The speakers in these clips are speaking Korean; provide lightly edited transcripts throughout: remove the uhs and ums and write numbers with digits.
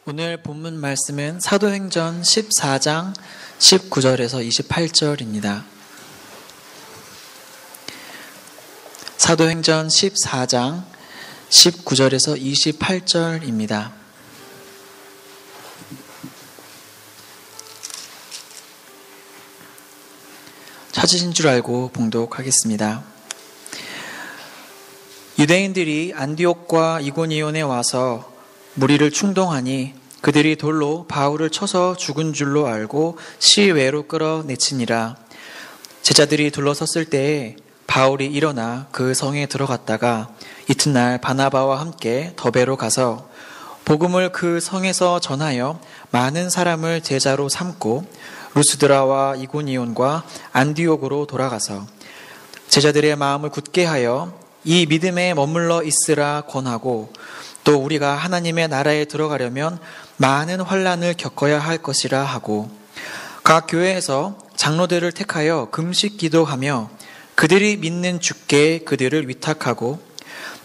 오늘 본문 말씀은 사도행전 14장 19절에서 28절입니다. 사도행전 14장 19절에서 28절입니다. 찾으신 줄 알고 봉독하겠습니다. 유대인들이 안디옥과 이고니온에 와서 무리를 충동하니 그들이 돌로 바울을 쳐서 죽은 줄로 알고 시외로 끌어내치니라. 제자들이 둘러섰을 때에 바울이 일어나 그 성에 들어갔다가 이튿날 바나바와 함께 더베로 가서 복음을 그 성에서 전하여 많은 사람을 제자로 삼고 루스드라와 이고니온과 안디옥으로 돌아가서 제자들의 마음을 굳게 하여 이 믿음에 머물러 있으라 권하고 또 우리가 하나님의 나라에 들어가려면 많은 환난을 겪어야 할 것이라 하고 각 교회에서 장로들을 택하여 금식 기도하며 그들이 믿는 주께 그들을 위탁하고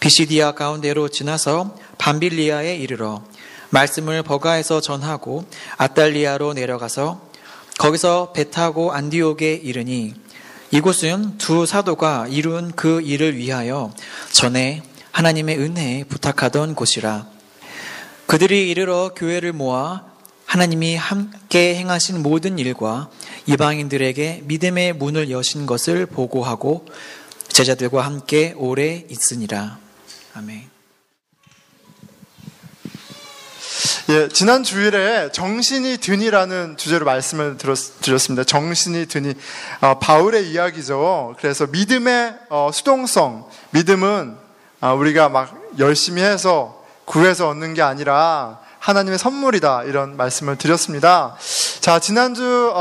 비시디아 가운데로 지나서 밤빌리아에 이르러 말씀을 버가에서 전하고 아달리아로 내려가서 거기서 배 타고 안디옥에 이르니 이곳은 두 사도가 이룬 그 일을 위하여 전에 하나님의 은혜에 부탁하던 곳이라. 그들이 이르러 교회를 모아 하나님이 함께 행하신 모든 일과 이방인들에게 믿음의 문을 여신 것을 보고하고 제자들과 함께 오래 있으니라. 아멘. 지난 주일에 정신이 드니라는 주제로 말씀을 드렸습니다. 정신이 드니, 바울의 이야기죠. 그래서 믿음의 수동성, 믿음은 우리가 막 열심히 해서 구해서 얻는 게 아니라 하나님의 선물이다, 이런 말씀을 드렸습니다. 자, 지난주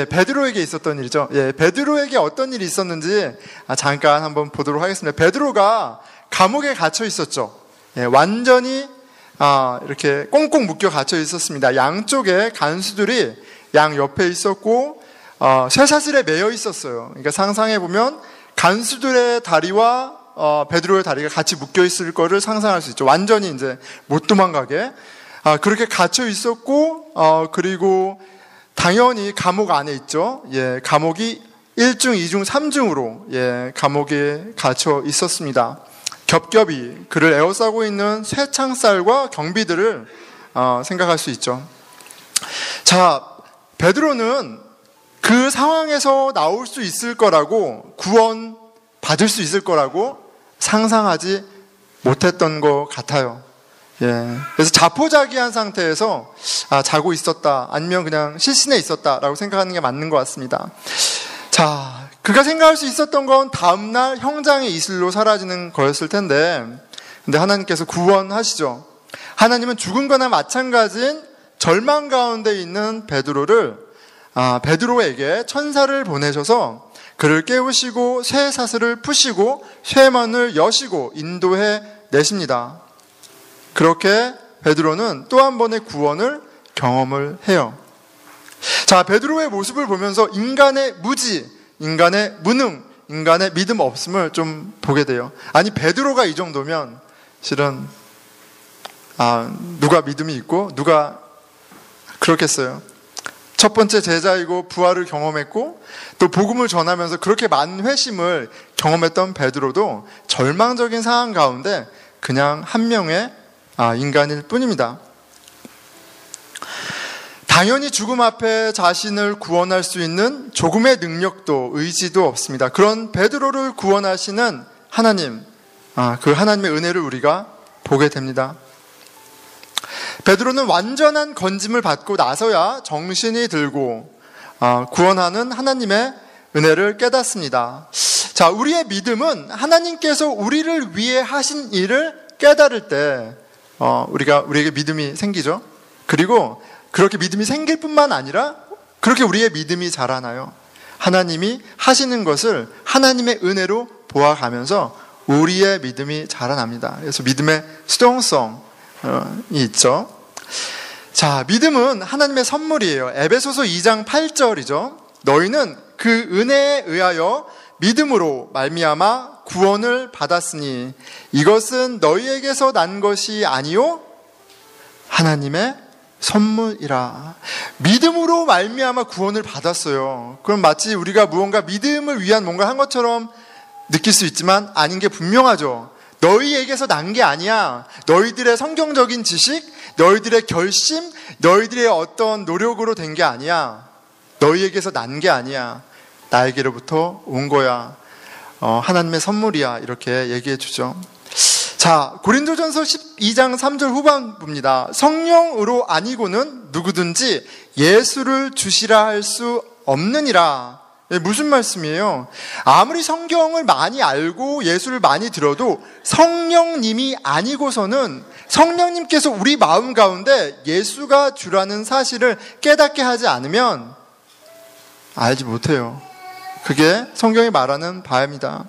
베드로에게 있었던 일이죠. 베드로에게 어떤 일이 있었는지 잠깐 한번 보도록 하겠습니다. 베드로가 감옥에 갇혀 있었죠. 완전히 이렇게 꽁꽁 묶여 갇혀 있었습니다. 양쪽에 간수들이 양 옆에 있었고 쇠사슬에 매여 있었어요. 그러니까 상상해 보면 간수들의 다리와 베드로의 다리가 같이 묶여 있을 거를 상상할 수 있죠. 완전히 이제 못 도망가게 그렇게 갇혀 있었고 그리고 당연히 감옥 안에 있죠. 감옥이 1중, 2중, 3중으로 감옥에 갇혀 있었습니다. 겹겹이 그를 에워싸고 있는 쇠창살과 경비들을 생각할 수 있죠. 자, 베드로는 그 상황에서 나올 수 있을 거라고, 구원 받을 수 있을 거라고 상상하지 못했던 것 같아요. 그래서 자포자기한 상태에서 자고 있었다, 아니면 그냥 실신해 있었다라고 생각하는 게 맞는 것 같습니다. 자, 그가 생각할 수 있었던 건 다음날 형장의 이슬로 사라지는 거였을 텐데, 근데 하나님께서 구원하시죠. 하나님은 죽은 거나 마찬가지인 절망 가운데 있는 베드로에게 천사를 보내셔서 그를 깨우시고 쇠사슬을 푸시고 쇠문을 여시고 인도해 내십니다. 그렇게 베드로는 또 한 번의 구원을 경험을 해요. 자, 베드로의 모습을 보면서 인간의 무지, 인간의 무능, 인간의 믿음 없음을 좀 보게 돼요. 아니, 베드로가 이 정도면 실은 누가 믿음이 있고 누가 그렇겠어요. 첫 번째 제자이고 부활을 경험했고 또 복음을 전하면서 그렇게 많은 회심을 경험했던 베드로도 절망적인 상황 가운데 그냥 한 명의 인간일 뿐입니다. 당연히 죽음 앞에 자신을 구원할 수 있는 조금의 능력도 의지도 없습니다. 그런 베드로를 구원하시는 하나님, 그 하나님의 은혜를 우리가 보게 됩니다. 베드로는 완전한 건짐을 받고 나서야 정신이 들고 구원하는 하나님의 은혜를 깨닫습니다. 자, 우리의 믿음은 하나님께서 우리를 위해 하신 일을 깨달을 때 우리에게 믿음이 생기죠. 그리고 그렇게 믿음이 생길 뿐만 아니라 그렇게 우리의 믿음이 자라나요. 하나님이 하시는 것을 하나님의 은혜로 보아가면서 우리의 믿음이 자라납니다. 그래서 믿음의 수동성이 있죠. 자, 믿음은 하나님의 선물이에요. 에베소서 2장 8절이죠. 너희는 그 은혜에 의하여 믿음으로 말미암아 구원을 받았으니 이것은 너희에게서 난 것이 아니요 하나님의 선물이라. 믿음으로 말미암아 구원을 받았어요. 그럼 마치 우리가 무언가 믿음을 위한 뭔가 한 것처럼 느낄 수 있지만 아닌 게 분명하죠. 너희에게서 난 게 아니야. 너희들의 성경적인 지식, 너희들의 결심, 너희들의 어떤 노력으로 된 게 아니야. 너희에게서 난 게 아니야. 나에게로부터 온 거야. 하나님의 선물이야. 이렇게 얘기해 주죠. 자, 고린도전서 12장 3절 후반부입니다. 성령으로 아니고는 누구든지 예수를 주시라 할 수 없느니라. 무슨 말씀이에요? 아무리 성경을 많이 알고 예수를 많이 들어도 성령님이 아니고서는 성령님께서 우리 마음 가운데 예수가 주라는 사실을 깨닫게 하지 않으면 알지 못해요. 그게 성경이 말하는 바입니다.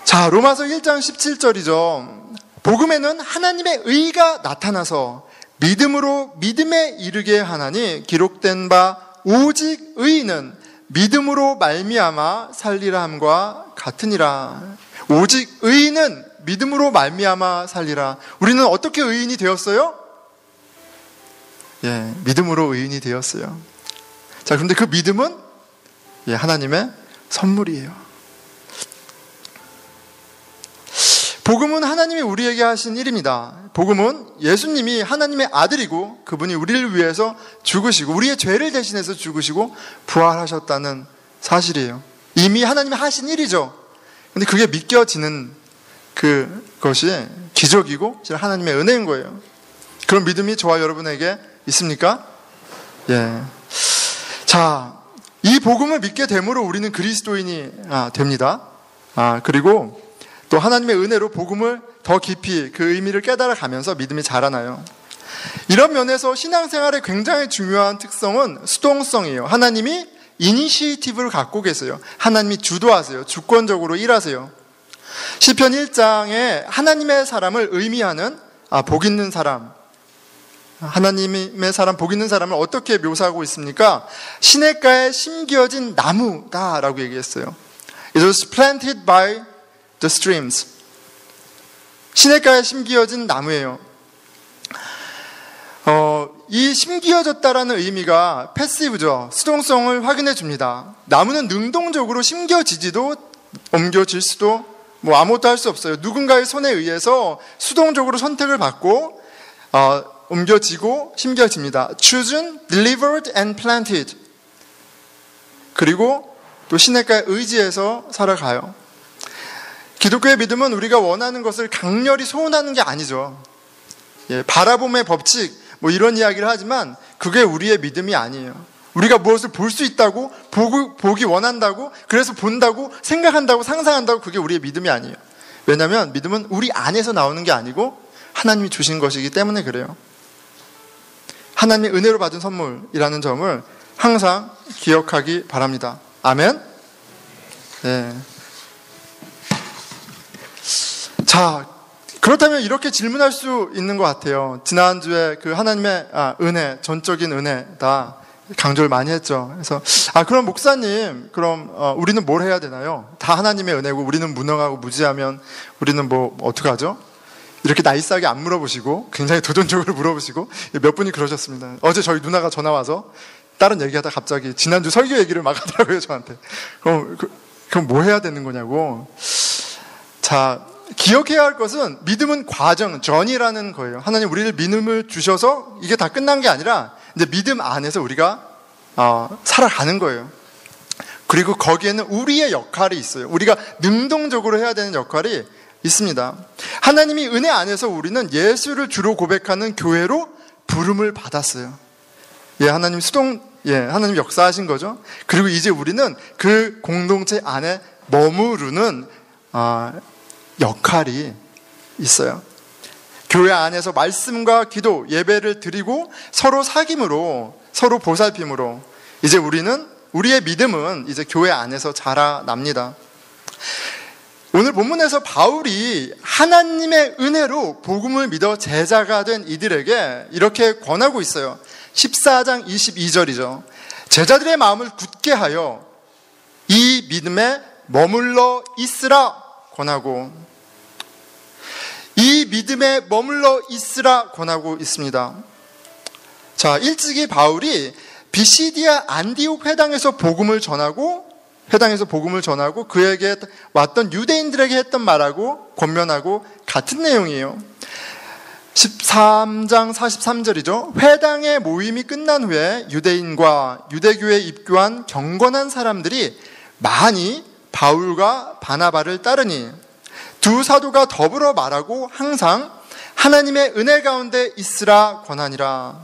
자, 로마서 1장 17절이죠. 복음에는 하나님의 의가 나타나서 믿음으로 믿음에 이르게 하나니 기록된 바 오직 의인은 믿음으로 말미암아 살리라 함과 같으니라. 오직 의인은 믿음으로 말미암아 살리라. 우리는 어떻게 의인이 되었어요? 예, 믿음으로 의인이 되었어요. 자, 그런데 그 믿음은 하나님의 선물이에요. 복음은 하나님이 우리에게 하신 일입니다. 복음은 예수님이 하나님의 아들이고 그분이 우리를 위해서 죽으시고 우리의 죄를 대신해서 죽으시고 부활하셨다는 사실이에요. 이미 하나님이 하신 일이죠. 근데 그게 믿겨지는 그것이 기적이고 하나님의 은혜인 거예요. 그런 믿음이 저와 여러분에게 있습니까? 예. 자, 이 복음을 믿게 됨으로 우리는 그리스도인이 됩니다. 그리고 또 하나님의 은혜로 복음을 더 깊이 그 의미를 깨달아 가면서 믿음이 자라나요. 이런 면에서 신앙생활의 굉장히 중요한 특성은 수동성이에요. 하나님이 이니시에이티브를 갖고 계세요. 하나님이 주도하세요. 주권적으로 일하세요. 시편 1장에 하나님의 사람을 의미하는 복 있는 사람, 하나님의 사람, 복 있는 사람을 어떻게 묘사하고 있습니까? 시냇가에 심겨진 나무다라고 얘기했어요. It was planted by the streams. 시냇가에 심기어진 나무예요. 이 심기어졌다라는 의미가 패시브죠. 수동성을 확인해 줍니다. 나무는 능동적으로 심겨지지도 옮겨질 수도 아무것도 할 수 없어요. 누군가의 손에 의해서 수동적으로 선택을 받고 옮겨지고 심겨집니다. chosen, delivered and planted. 그리고 또 시냇가에 의지해서 살아가요. 기독교의 믿음은 우리가 원하는 것을 강렬히 소원하는 게 아니죠. 바라봄의 법칙 이런 이야기를 하지만 그게 우리의 믿음이 아니에요. 우리가 무엇을 볼 수 있다고 보기 원한다고 그래서 본다고 생각한다고 상상한다고 그게 우리의 믿음이 아니에요. 왜냐하면 믿음은 우리 안에서 나오는 게 아니고 하나님이 주신 것이기 때문에 그래요. 하나님의 은혜로 받은 선물이라는 점을 항상 기억하기 바랍니다. 아멘. 네. 자, 그렇다면 이렇게 질문할 수 있는 것 같아요. 지난주에 그 하나님의 은혜, 전적인 은혜다 강조를 많이 했죠. 그래서 그럼 목사님, 그럼 우리는 뭘 해야 되나요? 다 하나님의 은혜고 우리는 무능하고 무지하면 우리는 어떡하죠? 이렇게 나이스하게 안 물어보시고 굉장히 도전적으로 물어보시고 몇 분이 그러셨습니다. 어제 저희 누나가 전화 와서 다른 얘기하다 갑자기 지난주 설교 얘기를 막 하더라고요, 저한테. 그럼 뭐 해야 되는 거냐고. 자, 기억해야 할 것은 믿음은 과정, 전이라는 거예요. 하나님 우리를 믿음을 주셔서 이게 다 끝난 게 아니라 이제 믿음 안에서 우리가 살아가는 거예요. 그리고 거기에는 우리의 역할이 있어요. 우리가 능동적으로 해야 되는 역할이 있습니다. 하나님이 은혜 안에서 우리는 예수를 주로 고백하는 교회로 부름을 받았어요. 하나님 하나님 역사하신 거죠. 그리고 이제 우리는 그 공동체 안에 머무르는 역할이 있어요. 교회 안에서 말씀과 기도, 예배를 드리고 서로 사귐으로, 서로 보살핌으로 이제 우리의 믿음은 이제 교회 안에서 자라납니다. 오늘 본문에서 바울이 하나님의 은혜로 복음을 믿어 제자가 된 이들에게 이렇게 권하고 있어요. 14장 22절이죠. 제자들의 마음을 굳게 하여 이 믿음에 머물러 있으라 권하고, 이 믿음에 머물러 있으라 권하고 있습니다. 자, 일찍이 바울이 비시디아 안디옥 회당에서 복음을 전하고 그에게 왔던 유대인들에게 했던 말하고 권면하고 같은 내용이에요. 13장 43절이죠. 회당의 모임이 끝난 후에 유대인과 유대교에 입교한 경건한 사람들이 많이 바울과 바나바를 따르니 두 사도가 더불어 말하고 항상 하나님의 은혜 가운데 있으라 권하니라.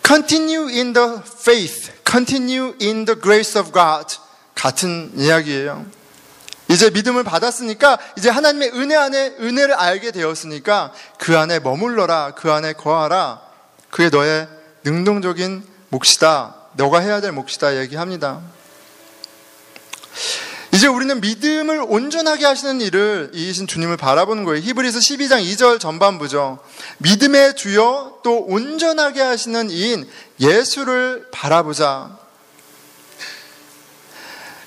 Continue in the faith, continue in the grace of God. 같은 이야기예요. 이제 믿음을 받았으니까, 이제 하나님의 은혜 안에 은혜를 알게 되었으니까 그 안에 머물러라, 그 안에 거하라. 그게 너의 능동적인 몫이다. 너가 해야 될 몫이다 얘기합니다. 이제 우리는 믿음을 온전하게 하시는 일을 이이신 주님을 바라보는 거예요. 히브리서 12장 2절 전반부죠. 믿음의 주여 또 온전하게 하시는 이인 예수를 바라보자.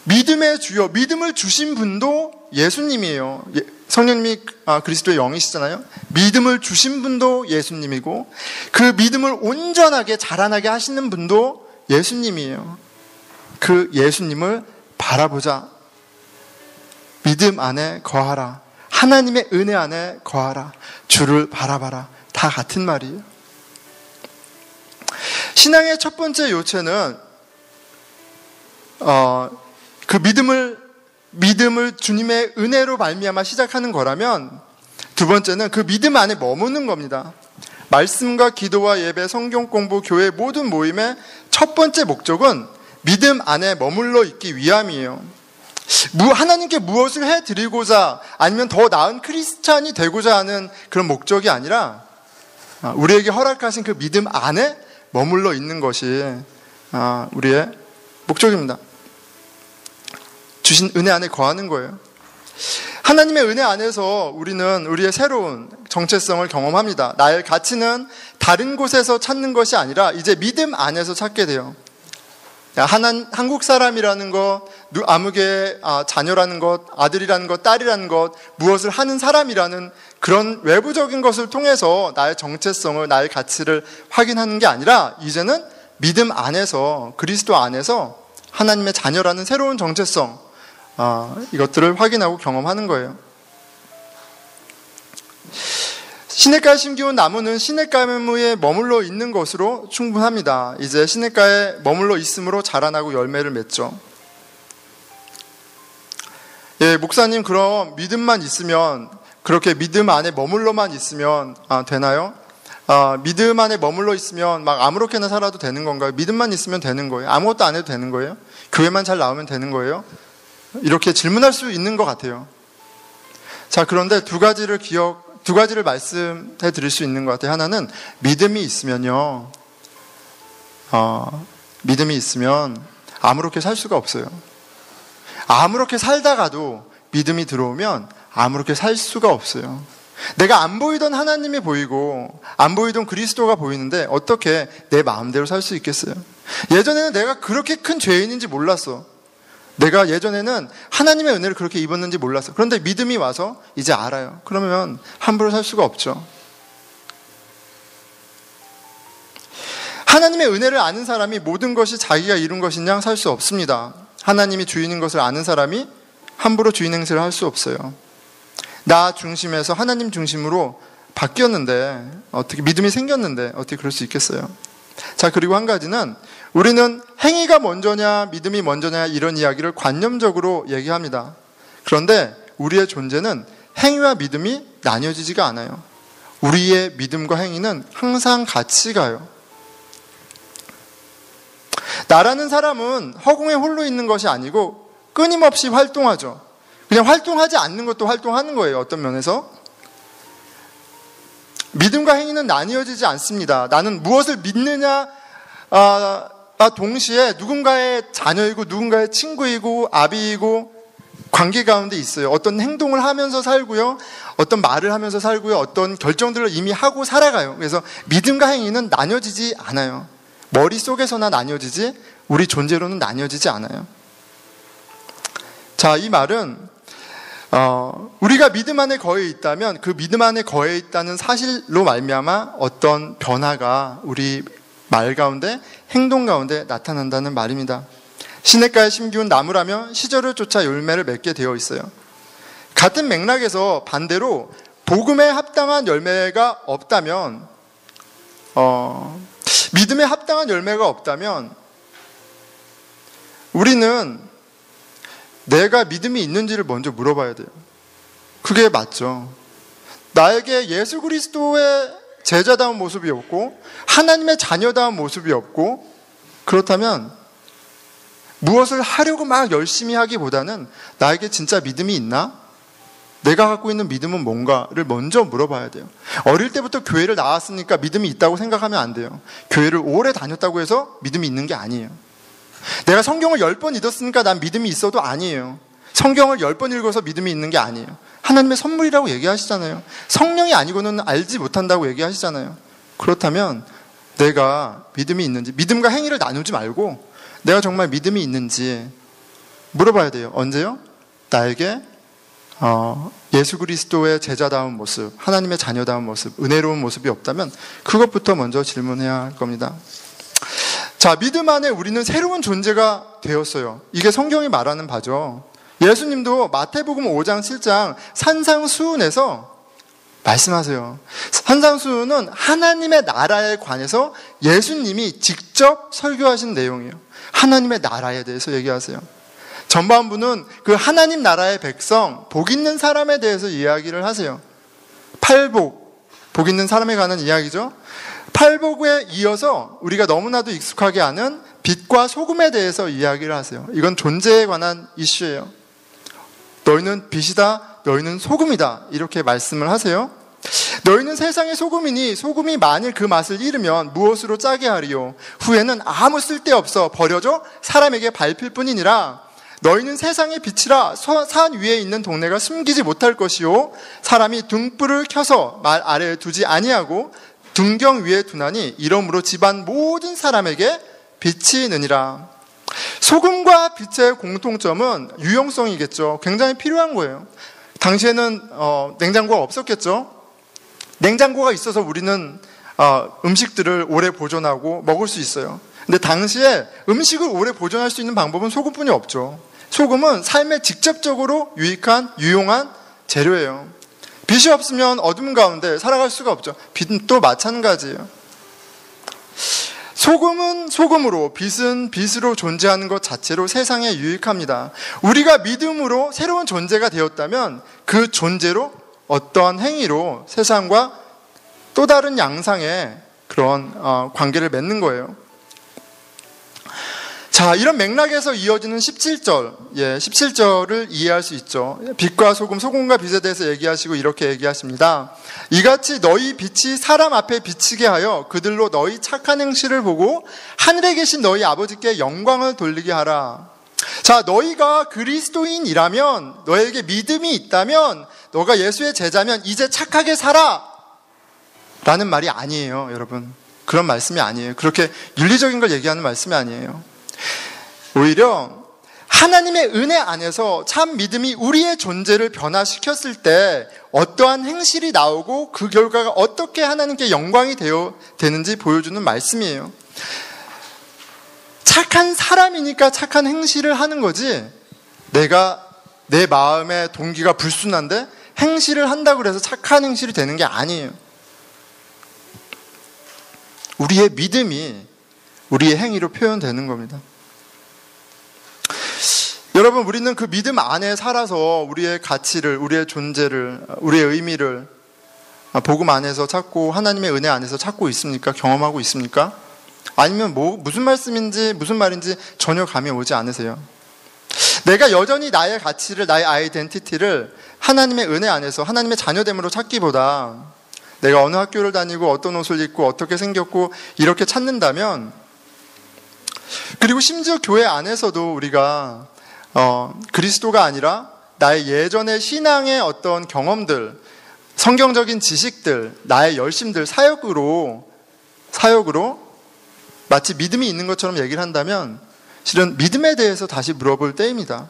믿음의 주여, 믿음을 주신 분도 예수님이에요. 성령님이 그리스도의 영이시잖아요. 믿음을 주신 분도 예수님이고 그 믿음을 온전하게 자라나게 하시는 분도 예수님이에요. 그 예수님을 바라보자. 믿음 안에 거하라. 하나님의 은혜 안에 거하라. 주를 바라봐라. 다 같은 말이에요. 신앙의 첫 번째 요체는 그 믿음을 주님의 은혜로 말미암아 시작하는 거라면, 두 번째는 그 믿음 안에 머무는 겁니다. 말씀과 기도와 예배, 성경 공부, 교회 모든 모임의 첫 번째 목적은 믿음 안에 머물러 있기 위함이에요. 하나님께 무엇을 해드리고자 아니면 더 나은 크리스찬이 되고자 하는 그런 목적이 아니라 우리에게 허락하신 그 믿음 안에 머물러 있는 것이 우리의 목적입니다. 주신 은혜 안에 거하는 거예요. 하나님의 은혜 안에서 우리는 우리의 새로운 정체성을 경험합니다. 나의 가치는 다른 곳에서 찾는 것이 아니라 이제 믿음 안에서 찾게 돼요. 한국 사람이라는 것, 아무개 자녀라는 것, 아들이라는 것, 딸이라는 것, 무엇을 하는 사람이라는 그런 외부적인 것을 통해서 나의 정체성을, 나의 가치를 확인하는 게 아니라 이제는 믿음 안에서, 그리스도 안에서 하나님의 자녀라는 새로운 정체성, 이것들을 확인하고 경험하는 거예요. 시냇가에 심기운 나무는 시냇가에 머물러 있는 것으로 충분합니다. 이제 시냇가에 머물러 있음으로 자라나고 열매를 맺죠. 예, 목사님, 그럼 믿음만 있으면, 그렇게 믿음 안에 머물러만 있으면 되나요? 믿음 안에 머물러 있으면 막 아무렇게나 살아도 되는 건가요? 믿음만 있으면 되는 거예요? 아무것도 안 해도 되는 거예요? 교회만 잘 나오면 되는 거예요? 이렇게 질문할 수 있는 것 같아요. 자, 그런데 두 가지를 말씀해 드릴 수 있는 것 같아요. 하나는 믿음이 있으면요, 믿음이 있으면 아무렇게 살 수가 없어요. 아무렇게 살다가도 믿음이 들어오면 아무렇게 살 수가 없어요. 내가 안 보이던 하나님이 보이고 안 보이던 그리스도가 보이는데 어떻게 내 마음대로 살 수 있겠어요? 예전에는 내가 그렇게 큰 죄인인지 몰랐어. 내가 예전에는 하나님의 은혜를 그렇게 입었는지 몰랐어. 그런데 믿음이 와서 이제 알아요. 그러면 함부로 살 수가 없죠. 하나님의 은혜를 아는 사람이 모든 것이 자기가 이룬 것인 양 살 수 없습니다. 하나님이 주인인 것을 아는 사람이 함부로 주인 행세를 할 수 없어요. 나 중심에서 하나님 중심으로 바뀌었는데, 어떻게 믿음이 생겼는데 어떻게 그럴 수 있겠어요? 자, 그리고 한 가지는 우리는 행위가 먼저냐 믿음이 먼저냐 이런 이야기를 관념적으로 얘기합니다. 그런데 우리의 존재는 행위와 믿음이 나뉘어지지가 않아요. 우리의 믿음과 행위는 항상 같이 가요. 나라는 사람은 허공에 홀로 있는 것이 아니고 끊임없이 활동하죠. 그냥 활동하지 않는 것도 활동하는 거예요. 어떤 면에서. 믿음과 행위는 나뉘어지지 않습니다. 나는 무엇을 믿느냐 동시에 누군가의 자녀이고 누군가의 친구이고 아비이고 관계 가운데 있어요. 어떤 행동을 하면서 살고요. 어떤 말을 하면서 살고요. 어떤 결정들을 이미 하고 살아가요. 그래서 믿음과 행위는 나뉘어지지 않아요. 머릿속에서나 나뉘어지지 우리 존재로는 나뉘어지지 않아요. 자, 이 말은 우리가 믿음 안에 거해 있다면 그 믿음 안에 거해 있다는 사실로 말미암아 어떤 변화가 우리 말 가운데, 행동 가운데 나타난다는 말입니다. 시냇가에 심기운 나무라면 시절을 쫓아 열매를 맺게 되어 있어요. 같은 맥락에서 반대로 복음에 합당한 열매가 없다면, 믿음에 합당한 열매가 없다면 우리는 내가 믿음이 있는지를 먼저 물어봐야 돼요. 그게 맞죠. 나에게 예수 그리스도의 제자다운 모습이 없고 하나님의 자녀다운 모습이 없고, 그렇다면 무엇을 하려고 막 열심히 하기보다는 나에게 진짜 믿음이 있나? 내가 갖고 있는 믿음은 뭔가를 먼저 물어봐야 돼요. 어릴 때부터 교회를 나왔으니까 믿음이 있다고 생각하면 안 돼요. 교회를 오래 다녔다고 해서 믿음이 있는 게 아니에요. 내가 성경을 10번 읽었으니까 난 믿음이 있어도 아니에요. 성경을 10번 읽어서 믿음이 있는 게 아니에요. 하나님의 선물이라고 얘기하시잖아요. 성령이 아니고는 알지 못한다고 얘기하시잖아요. 그렇다면 내가 믿음이 있는지, 믿음과 행위를 나누지 말고 내가 정말 믿음이 있는지 물어봐야 돼요. 언제요? 나에게 예수 그리스도의 제자다운 모습, 하나님의 자녀다운 모습, 은혜로운 모습이 없다면 그것부터 먼저 질문해야 할 겁니다. 자, 믿음 안에 우리는 새로운 존재가 되었어요. 이게 성경이 말하는 바죠. 예수님도 마태복음 5장 7장 산상수훈에서 말씀하세요. 산상수훈은 하나님의 나라에 관해서 예수님이 직접 설교하신 내용이에요. 하나님의 나라에 대해서 얘기하세요. 전반부는 그 하나님 나라의 백성, 복 있는 사람에 대해서 이야기를 하세요. 팔복, 복 있는 사람에 관한 이야기죠. 팔복에 이어서 우리가 너무나도 익숙하게 아는 빛과 소금에 대해서 이야기를 하세요. 이건 존재에 관한 이슈예요. 너희는 빛이다, 너희는 소금이다, 이렇게 말씀을 하세요. 너희는 세상의 소금이니 소금이 만일 그 맛을 잃으면 무엇으로 짜게 하리요? 후에는 아무 쓸데없어 버려져 사람에게 밟힐 뿐이니라. 너희는 세상의 빛이라 산 위에 있는 동네가 숨기지 못할 것이요, 사람이 등불을 켜서 말 아래에 두지 아니하고 등경 위에 두나니 이러므로 집안 모든 사람에게 빛이 느니라. 소금과 빛의 공통점은 유용성이겠죠. 굉장히 필요한 거예요. 당시에는 냉장고가 없었겠죠. 냉장고가 있어서 우리는 음식들을 오래 보존하고 먹을 수 있어요. 근데 당시에 음식을 오래 보존할 수 있는 방법은 소금뿐이 없죠. 소금은 삶에 직접적으로 유익한, 유용한 재료예요. 빛이 없으면 어둠 가운데 살아갈 수가 없죠. 빛은 또 마찬가지예요. 소금은 소금으로, 빛은 빛으로 존재하는 것 자체로 세상에 유익합니다. 우리가 믿음으로 새로운 존재가 되었다면 그 존재로 어떠한 행위로 세상과 또 다른 양상의 그런 관계를 맺는 거예요. 자, 이런 맥락에서 이어지는 17절, 17절을 이해할 수 있죠. 빛과 소금, 소금과 빛에 대해서 얘기하시고 이렇게 얘기하십니다. 이같이 너희 빛이 사람 앞에 비치게 하여 그들로 너희 착한 행실을 보고 하늘에 계신 너희 아버지께 영광을 돌리게 하라. 자, 너희가 그리스도인이라면, 너에게 믿음이 있다면, 너가 예수의 제자면 이제 착하게 살아! 라는 말이 아니에요, 여러분. 그런 말씀이 아니에요. 그렇게 윤리적인 걸 얘기하는 말씀이 아니에요. 오히려 하나님의 은혜 안에서 참 믿음이 우리의 존재를 변화시켰을 때 어떠한 행실이 나오고 그 결과가 어떻게 하나님께 영광이 되는지 보여주는 말씀이에요. 착한 사람이니까 착한 행실을 하는 거지, 내가 내 마음의 동기가 불순한데 행실을 한다고 해서 착한 행실이 되는 게 아니에요. 우리의 믿음이 우리의 행위로 표현되는 겁니다. 여러분, 우리는 그 믿음 안에 살아서 우리의 가치를, 우리의 존재를, 우리의 의미를 복음 안에서 찾고 하나님의 은혜 안에서 찾고 있습니까? 경험하고 있습니까? 아니면 무슨 말씀인지 무슨 말인지 전혀 감이 오지 않으세요? 내가 여전히 나의 가치를, 나의 아이덴티티를 하나님의 은혜 안에서 하나님의 자녀됨으로 찾기보다 내가 어느 학교를 다니고 어떤 옷을 입고 어떻게 생겼고 이렇게 찾는다면, 그리고 심지어 교회 안에서도 우리가 그리스도가 아니라 나의 예전의 신앙의 어떤 경험들, 성경적인 지식들, 나의 열심들, 사역으로 마치 믿음이 있는 것처럼 얘기를 한다면 실은 믿음에 대해서 다시 물어볼 때입니다.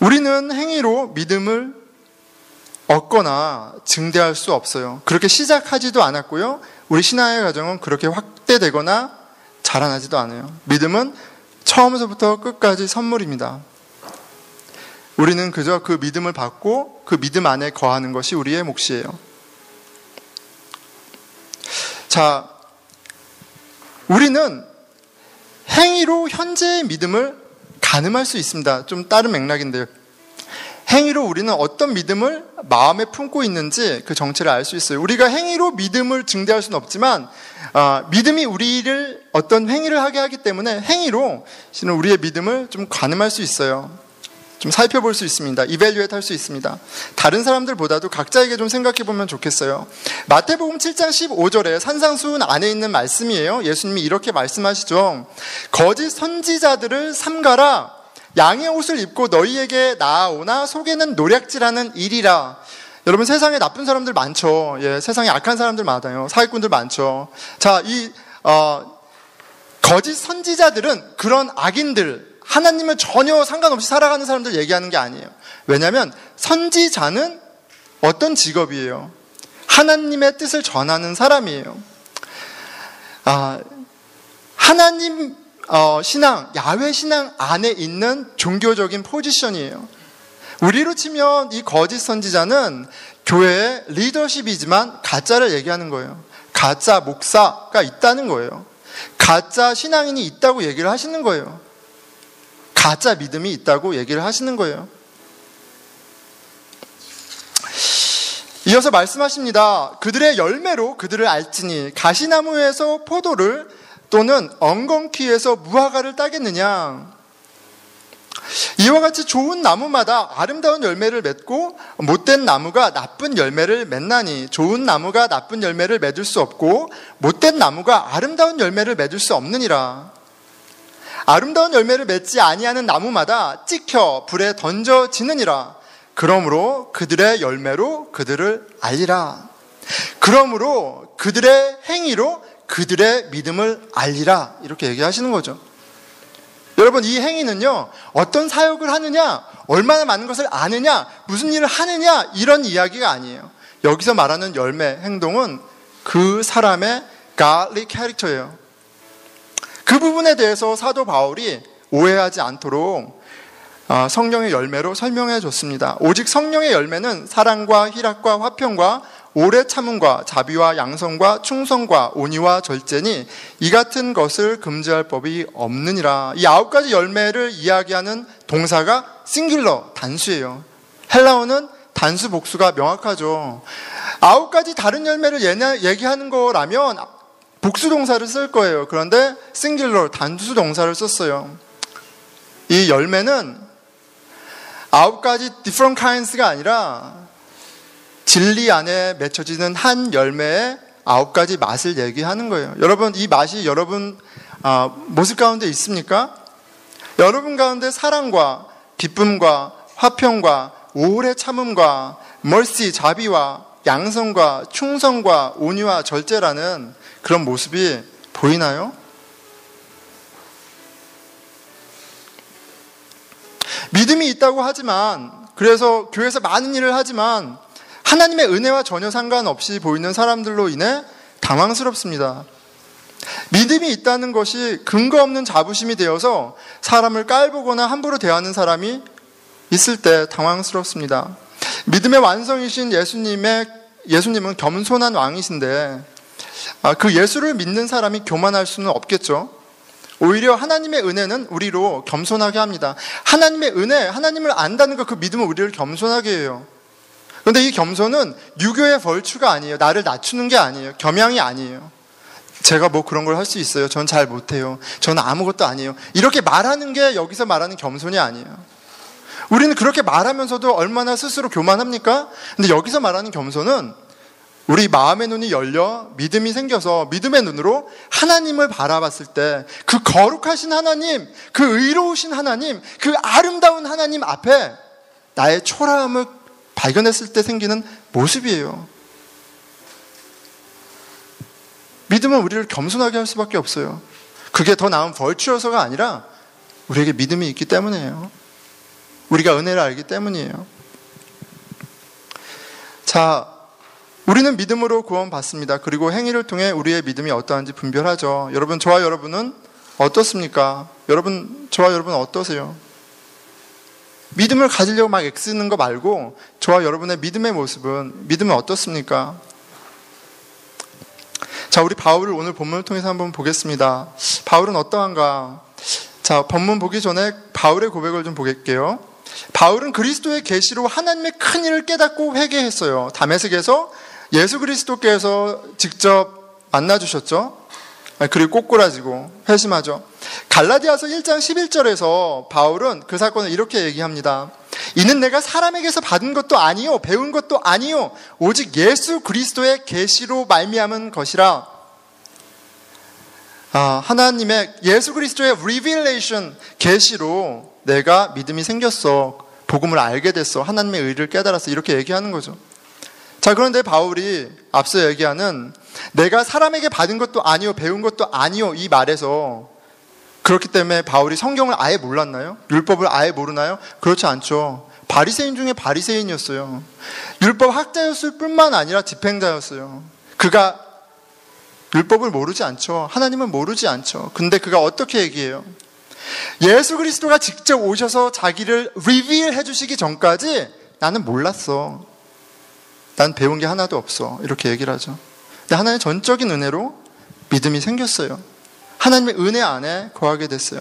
우리는 행위로 믿음을 얻거나 증대할 수 없어요. 그렇게 시작하지도 않았고요. 우리 신앙의 과정은 그렇게 확대되거나 자라나지도 않아요. 믿음은 처음부터 끝까지 선물입니다. 우리는 그저 그 믿음을 받고 그 믿음 안에 거하는 것이 우리의 몫이에요. 자, 우리는 행위로 현재의 믿음을 가늠할 수 있습니다. 좀 다른 맥락인데요. 행위로 우리는 어떤 믿음을 마음에 품고 있는지 그 정체를 알 수 있어요. 우리가 행위로 믿음을 증대할 수는 없지만 믿음이 우리를 어떤 행위를 하게 하기 때문에 행위로 우리의 믿음을 좀 가늠할 수 있어요. 좀 살펴볼 수 있습니다. 이벨류에이트 할 수 있습니다. 다른 사람들보다도 각자에게 좀 생각해 보면 좋겠어요. 마태복음 7장 15절에 산상수훈 안에 있는 말씀이에요. 예수님이 이렇게 말씀하시죠. 거짓 선지자들을 삼가라. 양의 옷을 입고 너희에게 나아오나 속에는 노략질하는 일이라. 여러분, 세상에 나쁜 사람들 많죠. 예, 세상에 악한 사람들 많아요. 사기꾼들 많죠. 자, 거짓 선지자들은 그런 악인들, 하나님을 전혀 상관없이 살아가는 사람들 얘기하는 게 아니에요. 왜냐하면 선지자는 어떤 직업이에요? 하나님의 뜻을 전하는 사람이에요. 하나님 신앙, 야훼 신앙 안에 있는 종교적인 포지션이에요. 우리로 치면 이 거짓 선지자는 교회의 리더십이지만 가짜를 얘기하는 거예요. 가짜 목사가 있다는 거예요. 가짜 신앙인이 있다고 얘기를 하시는 거예요. 가짜 믿음이 있다고 얘기를 하시는 거예요. 이어서 말씀하십니다. 그들의 열매로 그들을 알지니 가시나무에서 포도를 또는 엉겅퀴에서 무화과를 따겠느냐. 이와 같이 좋은 나무마다 아름다운 열매를 맺고 못된 나무가 나쁜 열매를 맺나니 좋은 나무가 나쁜 열매를 맺을 수 없고 못된 나무가 아름다운 열매를 맺을 수 없느니라. 아름다운 열매를 맺지 아니하는 나무마다 찍혀 불에 던져지느니라. 그러므로 그들의 열매로 그들을 알리라. 그러므로 그들의 행위로 그들의 믿음을 알리라. 이렇게 얘기하시는 거죠. 여러분, 이 행위는요, 어떤 사역을 하느냐, 얼마나 많은 것을 아느냐, 무슨 일을 하느냐, 이런 이야기가 아니에요. 여기서 말하는 열매, 행동은 그 사람의 godly character예요. 그 부분에 대해서 사도 바울이 오해하지 않도록 성령의 열매로 설명해 줬습니다. 오직 성령의 열매는 사랑과 희락과 화평과 오래 참음과 자비와 양성과 충성과 온유와 절제니 이 같은 것을 금지할 법이 없느니라. 이 9가지 열매를 이야기하는 동사가 싱귤러, 단수예요. 헬라어는 단수 복수가 명확하죠. 9가지 다른 열매를 얘기하는 거라면 복수 동사를 쓸 거예요. 그런데 싱귤러, 단수 동사를 썼어요. 이 열매는 9가지 different kinds가 아니라 진리 안에 맺혀지는 한 열매의 9가지 맛을 얘기하는 거예요. 여러분, 이 맛이 여러분 모습 가운데 있습니까? 여러분 가운데 사랑과 기쁨과 화평과 오래 참음과 mercy, 자비와 양성과 충성과 온유와 절제라는 그런 모습이 보이나요? 믿음이 있다고 하지만, 그래서 교회에서 많은 일을 하지만 하나님의 은혜와 전혀 상관없이 보이는 사람들로 인해 당황스럽습니다. 믿음이 있다는 것이 근거 없는 자부심이 되어서 사람을 깔보거나 함부로 대하는 사람이 있을 때 당황스럽습니다. 믿음의 완성이신 예수님은 겸손한 왕이신데 그 예수를 믿는 사람이 교만할 수는 없겠죠. 오히려 하나님의 은혜는 우리로 겸손하게 합니다. 하나님의 은혜, 하나님을 안다는 것, 그 믿음은 우리를 겸손하게 해요. 그런데 이 겸손은 유교의 벌추가 아니에요. 나를 낮추는 게 아니에요. 겸양이 아니에요. 제가 뭐 그런 걸 할 수 있어요. 전 잘 못해요. 저는 아무것도 아니에요. 이렇게 말하는 게 여기서 말하는 겸손이 아니에요. 우리는 그렇게 말하면서도 얼마나 스스로 교만합니까? 근데 여기서 말하는 겸손은 우리 마음의 눈이 열려 믿음이 생겨서 믿음의 눈으로 하나님을 바라봤을 때 그 거룩하신 하나님, 그 의로우신 하나님, 그 아름다운 하나님 앞에 나의 초라함을 발견했을 때 생기는 모습이에요. 믿음은 우리를 겸손하게 할 수밖에 없어요. 그게 더 나은 벌추여서가 아니라 우리에게 믿음이 있기 때문이에요. 우리가 은혜를 알기 때문이에요. 자, 우리는 믿음으로 구원받습니다. 그리고 행위를 통해 우리의 믿음이 어떠한지 분별하죠. 여러분, 저와 여러분은 어떻습니까? 저와 여러분 어떠세요? 믿음을 가지려고 막 애쓰는 거 말고 저와 여러분의 믿음은 어떻습니까? 자, 우리 바울을 오늘 본문을 통해서 한번 보겠습니다. 바울은 어떠한가? 자, 본문 보기 전에 바울의 고백을 좀 보겠게요. 바울은 그리스도의 계시로 하나님의 큰 일을 깨닫고 회개했어요. 다메섹에서 예수 그리스도께서 직접 만나주셨죠. 그리고 꼬꾸라지고 회심하죠. 갈라디아서 1장 11절에서 바울은 그 사건을 이렇게 얘기합니다. 이는 내가 사람에게서 받은 것도 아니요 배운 것도 아니요 오직 예수 그리스도의 계시로 말미암은 것이라. 하나님의 예수 그리스도의 revelation, 계시로 내가 믿음이 생겼어. 복음을 알게 됐어. 하나님의 의를 깨달았어. 이렇게 얘기하는 거죠. 자, 그런데 바울이 앞서 얘기하는 내가 사람에게 받은 것도 아니요 배운 것도 아니요 이 말에서 그렇기 때문에 바울이 성경을 아예 몰랐나요? 율법을 아예 모르나요? 그렇지 않죠. 바리새인 중에 바리새인이었어요. 율법 학자였을 뿐만 아니라 집행자였어요. 그가 율법을 모르지 않죠. 하나님은 모르지 않죠. 근데 그가 어떻게 얘기해요? 예수 그리스도가 직접 오셔서 자기를 리빌 해주시기 전까지 나는 몰랐어. 난 배운 게 하나도 없어. 이렇게 얘기를 하죠. 근데 하나님의 전적인 은혜로 믿음이 생겼어요. 하나님의 은혜 안에 거하게 됐어요.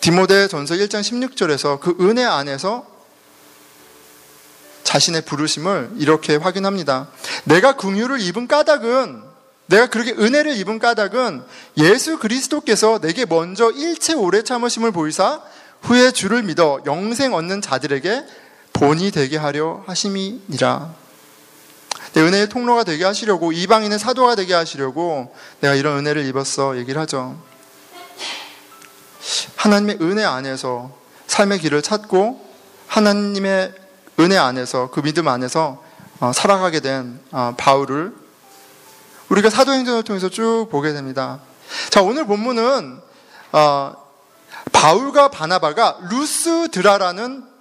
디모데전서 1장 16절에서 그 은혜 안에서 자신의 부르심을 이렇게 확인합니다. 내가 긍휼을 입은 까닭은, 내가 그렇게 은혜를 입은 까닭은 예수 그리스도께서 내게 먼저 일체 오래 참으심을 보이사 후에 주를 믿어 영생 얻는 자들에게 본이 되게 하려 하심이니라. 은혜의 통로가 되게 하시려고, 이방인의 사도가 되게 하시려고 내가 이런 은혜를 입었어 얘기를 하죠. 하나님의 은혜 안에서 삶의 길을 찾고 하나님의 은혜 안에서, 그 믿음 안에서 살아가게 된 바울을 우리가 사도행전을 통해서 쭉 보게 됩니다. 자, 오늘 본문은 바울과 바나바가 루스드라라는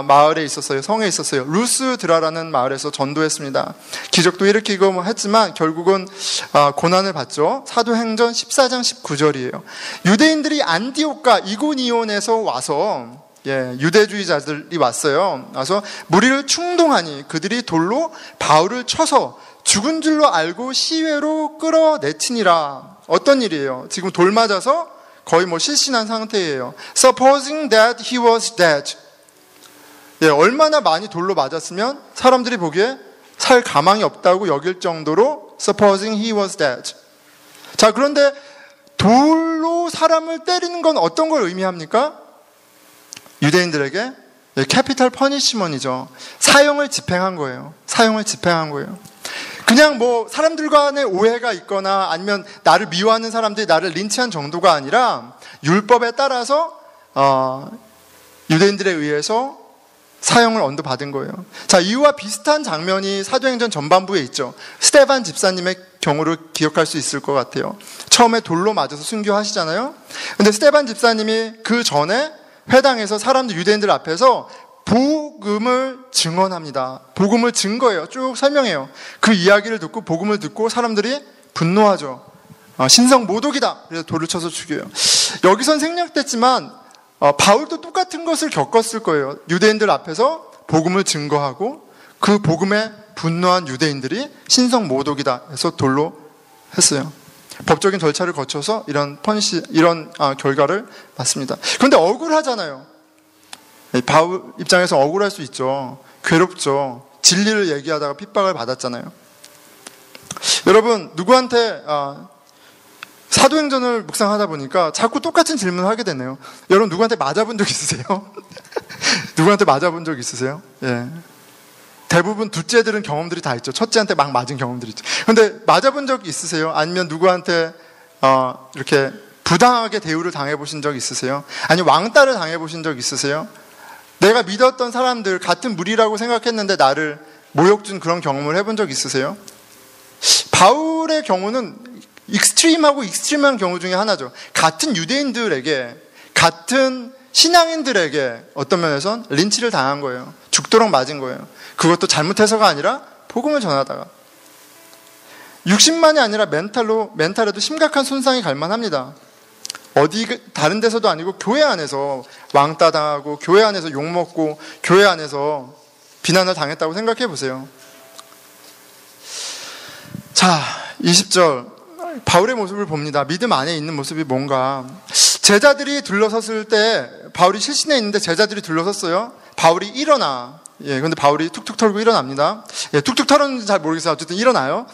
마을에 있었어요. 성에 있었어요. 루스드라라는 마을에서 전도했습니다. 기적도 일으키고 했지만 결국은 고난을 받죠. 사도행전 14장 19절이에요. 유대인들이 안디옥과 이고니온에서 와서, 유대주의자들이 왔어요. 와서 무리를 충동하니 그들이 돌로 바울을 쳐서 죽은 줄로 알고 시외로 끌어내치니라. 어떤 일이에요? 지금 돌 맞아서 거의 실신한 상태예요. Supposing that he was dead. 얼마나 많이 돌로 맞았으면 사람들이 보기에 살 가망이 없다고 여길 정도로 Supposing he was dead. 자, 그런데 돌로 사람을 때리는 건 어떤 걸 의미합니까? 유대인들에게 캐피탈 퍼니시먼이죠. 사형을 집행한 거예요. 사형을 집행한 거예요. 그냥 사람들 간의 오해가 있거나 아니면 나를 미워하는 사람들이 나를 린치한 정도가 아니라 율법에 따라서 유대인들에 의해서 사형을 언도받은 거예요. 자, 이와 비슷한 장면이 사도행전 전반부에 있죠. 스데반 집사님의 경우를 기억할 수 있을 것 같아요. 처음에 돌로 맞아서 순교하시잖아요. 근데 스데반 집사님이 그 전에 회당에서 사람들, 유대인들 앞에서 복음을 증언합니다. 복음을 증거해요. 쭉 설명해요. 그 이야기를 듣고, 복음을 듣고 사람들이 분노하죠. 신성 모독이다. 그래서 돌을 쳐서 죽여요. 여기선 생략됐지만 바울도 똑같은 것을 겪었을 거예요. 유대인들 앞에서 복음을 증거하고 그 복음에 분노한 유대인들이 신성 모독이다 해서 돌로 했어요. 법적인 절차를 거쳐서 이런 결과를 맞습니다. 그런데 억울하잖아요. 바울 입장에서 억울할 수 있죠. 괴롭죠. 진리를 얘기하다가 핍박을 받았잖아요. 여러분, 누구한테 사도행전을 묵상하다 보니까 자꾸 똑같은 질문을 하게 되네요. 여러분, 누구한테 맞아본 적 있으세요? 누구한테 맞아본 적 있으세요? 예. 대부분 둘째들은 경험들이 다 있죠. 첫째한테 막 맞은 경험들이 있죠. 그런데 맞아본 적 있으세요? 아니면 누구한테 이렇게 부당하게 대우를 당해보신 적 있으세요? 아니면 왕따를 당해보신 적 있으세요? 내가 믿었던 사람들, 같은 무리라고 생각했는데 나를 모욕 준 그런 경험을 해본 적 있으세요? 바울의 경우는 익스트림하고 익스트림한 경우 중에 하나죠. 같은 유대인들에게, 같은 신앙인들에게 어떤 면에선 린치를 당한 거예요. 죽도록 맞은 거예요. 그것도 잘못해서가 아니라 복음을 전하다가. 60만이 아니라 멘탈에도 심각한 손상이 갈 만합니다. 어디 다른 데서도 아니고 교회 안에서 왕따 당하고 교회 안에서 욕먹고 교회 안에서 비난을 당했다고 생각해 보세요. 자, 20절 바울의 모습을 봅니다. 믿음 안에 있는 모습이 뭔가. 제자들이 둘러섰을 때 바울이 실신에 있는데 제자들이 둘러섰어요. 바울이 일어나. 근데 바울이 툭툭 털고 일어납니다. 툭툭 털었는지 잘 모르겠어요. 어쨌든 일어나요.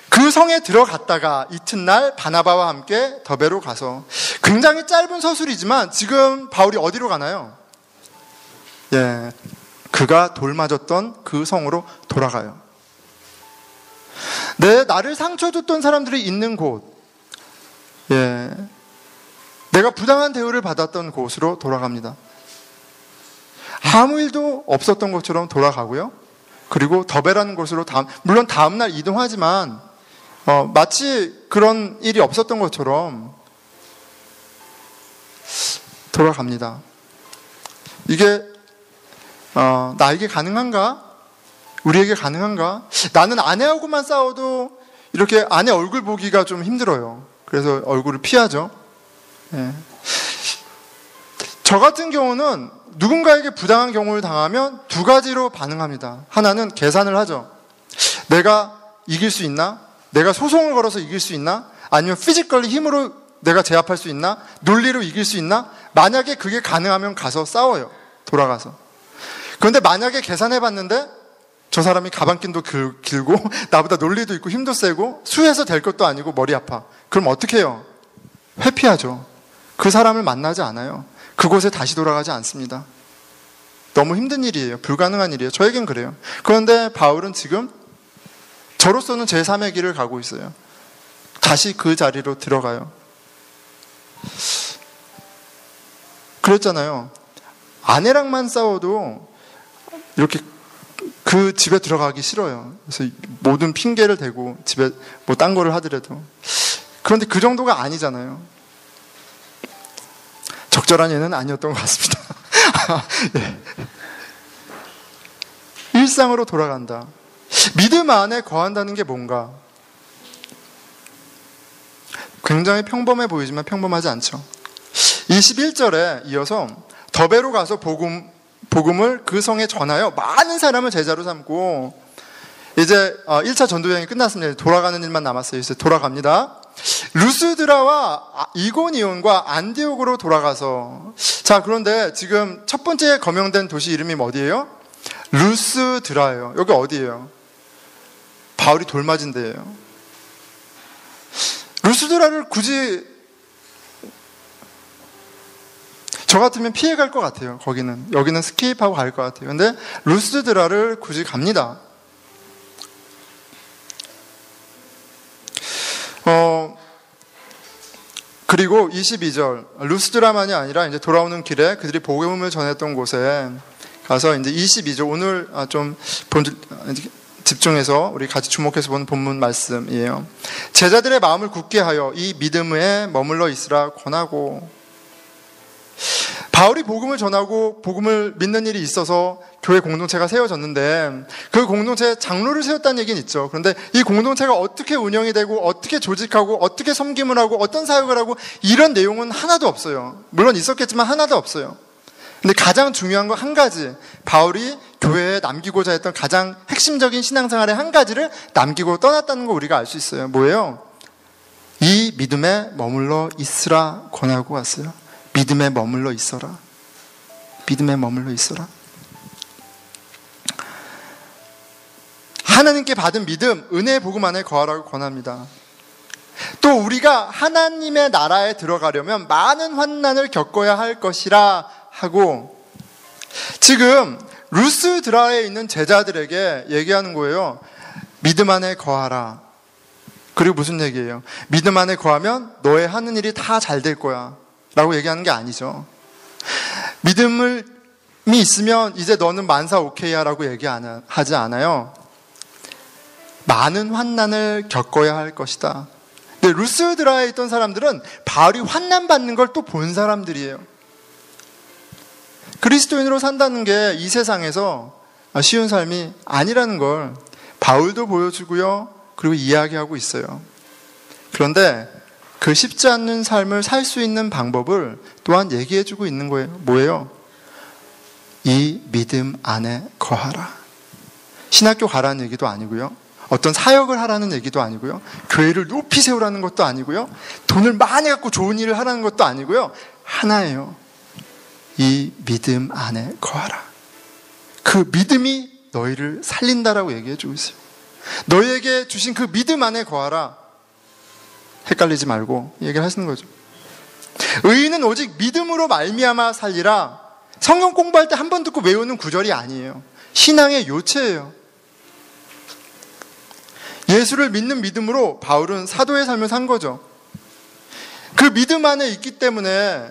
그 성에 들어갔다가 이튿날 바나바와 함께 더베로 가서. 굉장히 짧은 서술이지만 지금 바울이 어디로 가나요? 그가 돌 맞았던 그 성으로 돌아가요. 나를 상처 줬던 사람들이 있는 곳, 내가 부당한 대우를 받았던 곳으로 돌아갑니다. 아무 일도 없었던 것처럼 돌아가고요. 그리고 더베라는 곳으로 물론 다음날 이동하지만 마치 그런 일이 없었던 것처럼 돌아갑니다. 이게 나에게 가능한가? 우리에게 가능한가? 나는 아내하고만 싸워도 이렇게 아내 얼굴 보기가 좀 힘들어요. 그래서 얼굴을 피하죠. 저 같은 경우는 누군가에게 부당한 경우를 당하면 두 가지로 반응합니다. 하나는 계산을 하죠. 내가 이길 수 있나? 내가 소송을 걸어서 이길 수 있나? 아니면 피지컬리 힘으로 내가 제압할 수 있나? 논리로 이길 수 있나? 만약에 그게 가능하면 가서 싸워요. 돌아가서. 그런데 만약에 계산해봤는데 저 사람이 가방끈도 길고 나보다 논리도 있고 힘도 세고 수해서 될 것도 아니고 머리 아파. 그럼 어떻게 해요? 회피하죠. 그 사람을 만나지 않아요. 그곳에 다시 돌아가지 않습니다. 너무 힘든 일이에요. 불가능한 일이에요. 저에겐 그래요. 그런데 바울은 지금 저로서는 제3의 길을 가고 있어요. 다시 그 자리로 들어가요. 그랬잖아요. 아내랑만 싸워도 이렇게 그 집에 들어가기 싫어요. 그래서 모든 핑계를 대고 집에 뭐 딴 거를 하더라도. 그런데 그 정도가 아니잖아요. 적절한 예는 아니었던 것 같습니다. 일상으로 돌아간다. 믿음 안에 거한다는 게 뭔가? 굉장히 평범해 보이지만 평범하지 않죠. 21절에 이어서 더베로 가서 복음을 그 성에 전하여 많은 사람을 제자로 삼고, 이제 1차 전도여행이 끝났습니다. 돌아가는 일만 남았어요. 이제 돌아갑니다. 루스드라와 이고니온과 안디옥으로 돌아가서. 자, 그런데 지금 첫 번째 거명된 도시 이름이 어디예요? 루스드라예요. 여기 어디예요? 바울이 돌 맞은 데예요. 루스드라를 굳이 저 같으면 피해갈 것 같아요. 여기는 스킵하고 갈 것 같아요. 근데 루스드라를 굳이 갑니다. 그리고 22절 루스드라만이 아니라 이제 돌아오는 길에 그들이 복음을 전했던 곳에 가서 이제 22절 오늘 좀 집중해서 우리 같이 주목해서 보는 본문 말씀이에요. 제자들의 마음을 굳게 하여 이 믿음에 머물러 있으라 권하고. 바울이 복음을 전하고 복음을 믿는 일이 있어서 교회 공동체가 세워졌는데 그 공동체에 장로를 세웠다는 얘기는 있죠. 그런데 이 공동체가 어떻게 운영이 되고 어떻게 조직하고 어떻게 섬김을 하고 어떤 사역을 하고 이런 내용은 하나도 없어요. 물론 있었겠지만 하나도 없어요. 근데 가장 중요한 거 한 가지, 바울이 교회에 남기고자 했던 가장 핵심적인 신앙생활의 한 가지를 남기고 떠났다는 거 우리가 알 수 있어요. 뭐예요? 이 믿음에 머물러 있으라 권하고 왔어요. 믿음에 머물러 있어라. 믿음에 머물러 있어라. 하나님께 받은 믿음, 은혜의 복음 안에 거하라고 권합니다. 또 우리가 하나님의 나라에 들어가려면 많은 환난을 겪어야 할 것이라 하고, 지금 루스드라에 있는 제자들에게 얘기하는 거예요. 믿음 안에 거하라. 그리고 무슨 얘기예요? 믿음 안에 거하면 너의 하는 일이 다 잘 될 거야 라고 얘기하는 게 아니죠. 믿음이 있으면 이제 너는 만사 오케이야 라고 얘기하지 않아요. 많은 환난을 겪어야 할 것이다. 근데 루스드라에 있던 사람들은 바울이 환난 받는 걸 또 본 사람들이에요. 그리스도인으로 산다는 게 이 세상에서 쉬운 삶이 아니라는 걸 바울도 보여주고요. 그리고 이야기하고 있어요. 그런데 그 쉽지 않는 삶을 살 수 있는 방법을 또한 얘기해주고 있는 거예요. 뭐예요? 이 믿음 안에 거하라. 신학교 가라는 얘기도 아니고요. 어떤 사역을 하라는 얘기도 아니고요. 교회를 높이 세우라는 것도 아니고요. 돈을 많이 갖고 좋은 일을 하라는 것도 아니고요. 하나예요. 이 믿음 안에 거하라. 그 믿음이 너희를 살린다라고 얘기해주고 있어요. 너희에게 주신 그 믿음 안에 거하라. 헷갈리지 말고 얘기를 하시는 거죠. 의인은 오직 믿음으로 말미암아 살리라. 성경 공부할 때 한 번 듣고 외우는 구절이 아니에요. 신앙의 요체예요. 예수를 믿는 믿음으로 바울은 사도의 삶을 산 거죠. 그 믿음 안에 있기 때문에,